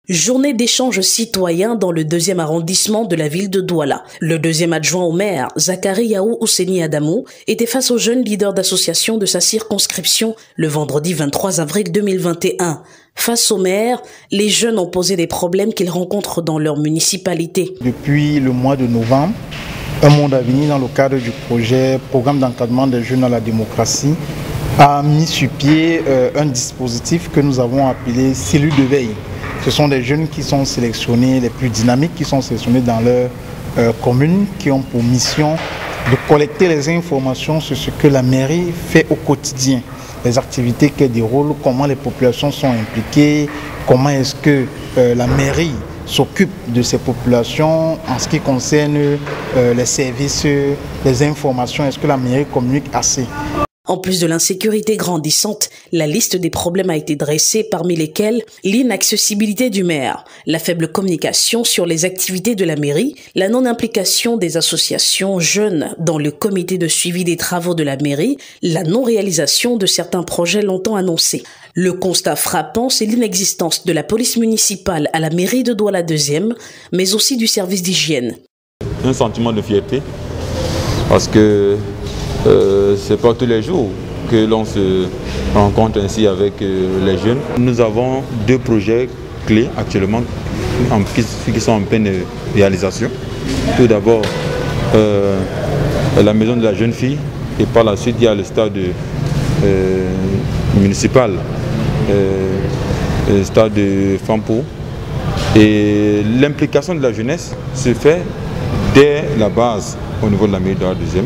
Journée d'échange citoyen dans le 2e arrondissement de la ville de Douala. Le 2e adjoint au maire, Zakari Yaou Ouseni Adamou, était face aux jeunes leaders d'association de sa circonscription le vendredi 23 avril 2021. Face au maire, les jeunes ont posé des problèmes qu'ils rencontrent dans leur municipalité. Depuis le mois de novembre, Un Monde à venir, dans le cadre du projet Programme d'encadrement des jeunes à la démocratie, a mis sur pied un dispositif que nous avons appelé cellule de veille. Ce sont des jeunes qui sont sélectionnés, les plus dynamiques, qui sont sélectionnés dans leur commune, qui ont pour mission de collecter les informations sur ce que la mairie fait au quotidien, les activités qu'elle déroule, comment les populations sont impliquées, comment est-ce que la mairie s'occupe de ces populations en ce qui concerne les services, les informations, est-ce que la mairie communique assez. En plus de l'insécurité grandissante, la liste des problèmes a été dressée, parmi lesquels l'inaccessibilité du maire, la faible communication sur les activités de la mairie, la non-implication des associations jeunes dans le comité de suivi des travaux de la mairie, la non-réalisation de certains projets longtemps annoncés. Le constat frappant, c'est l'inexistence de la police municipale à la mairie de Douala 2e, mais aussi du service d'hygiène. Un sentiment de fierté, parce que c'est pas tous les jours que l'on se rencontre ainsi avec les jeunes. Nous avons 2 projets clés actuellement qui sont en pleine réalisation. Tout d'abord, la maison de la jeune fille, et par la suite il y a le stade municipal, le stade de Fampo. Et l'implication de la jeunesse se fait dès la base au niveau de la mairie de la 2e.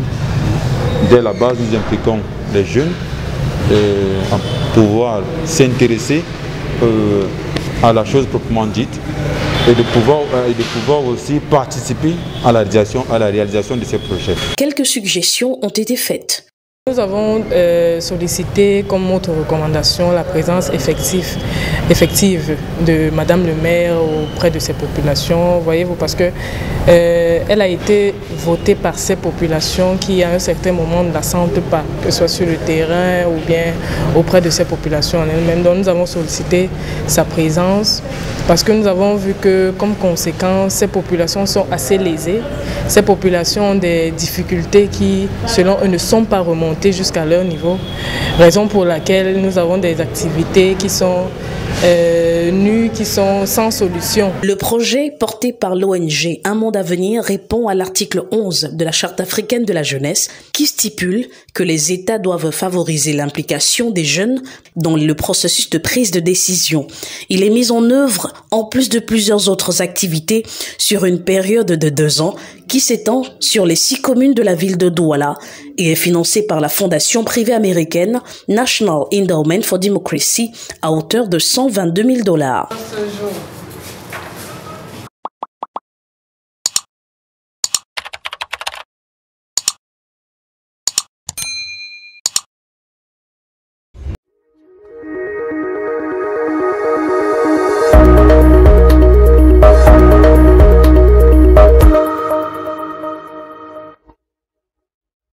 Dès la base, nous impliquons les jeunes à pouvoir s'intéresser à la chose proprement dite et de pouvoir aussi participer à la réalisation de ces projets. Quelques suggestions ont été faites. Nous avons sollicité comme autre recommandation la présence effective de Madame le maire auprès de ces populations, voyez-vous, parce que elle a été votée par ces populations qui à un certain moment ne la sentent pas, que ce soit sur le terrain ou bien auprès de ces populations en elles-mêmes. Donc nous avons sollicité sa présence parce que nous avons vu que comme conséquence, ces populations sont assez lésées. Ces populations ont des difficultés qui, selon eux, ne sont pas remontées jusqu'à leur niveau, raison pour laquelle nous avons des activités qui sont nues, qui sont sans solution. Le projet porté par l'ONG Un Monde à venir répond à l'article 11 de la Charte africaine de la jeunesse qui stipule que les États doivent favoriser l'implication des jeunes dans le processus de prise de décision. Il est mis en œuvre en plus de plusieurs autres activités sur une période de 2 ans qui s'étend sur les 6 communes de la ville de Douala et est financé par la fondation privée américaine National Endowment for Democracy à hauteur de $122 000.